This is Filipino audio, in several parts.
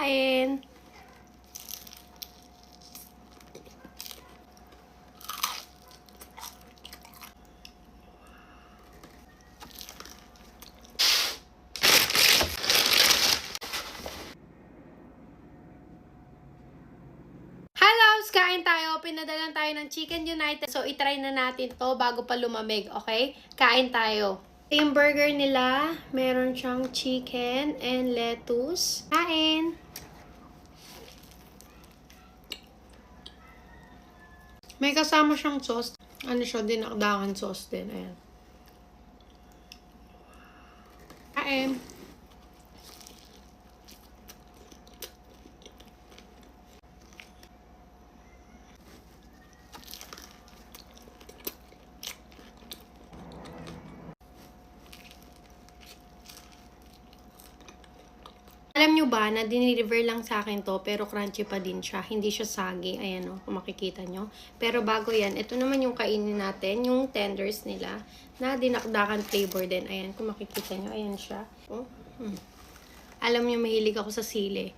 Kain! Kain tayo. Pinadalan tayo ng Chicken United. So, itry na natin to bago pa lumamig. Okay? Kain tayo. Yung burger nila, meron siyang chicken and lettuce. Kain! May kasama siyang sauce. Ano siya? Dinakdakan sauce din. Ayan. Kain! Alam nyo ba na dinideliver lang sa akin to pero crunchy pa din siya. Hindi siya sagi. Ayan o, kung makikita nyo. Pero bago yan, ito naman yung kainin natin. Yung tenders nila na dinakdakan flavor din. Ayan, kung makikita nyo. Ayan siya. Oh. Alam nyo, mahilig ako sa sili.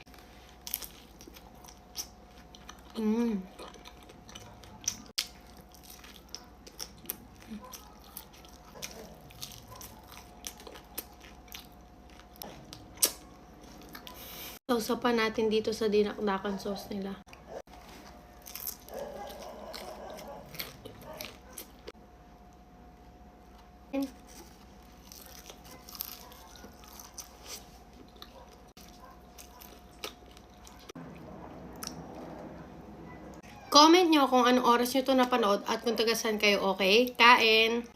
Sausapan natin dito sa dinakdakan sauce nila. Comment nyo kung anong oras nyo ito napanood at kung taga saan kayo, okay? Kain!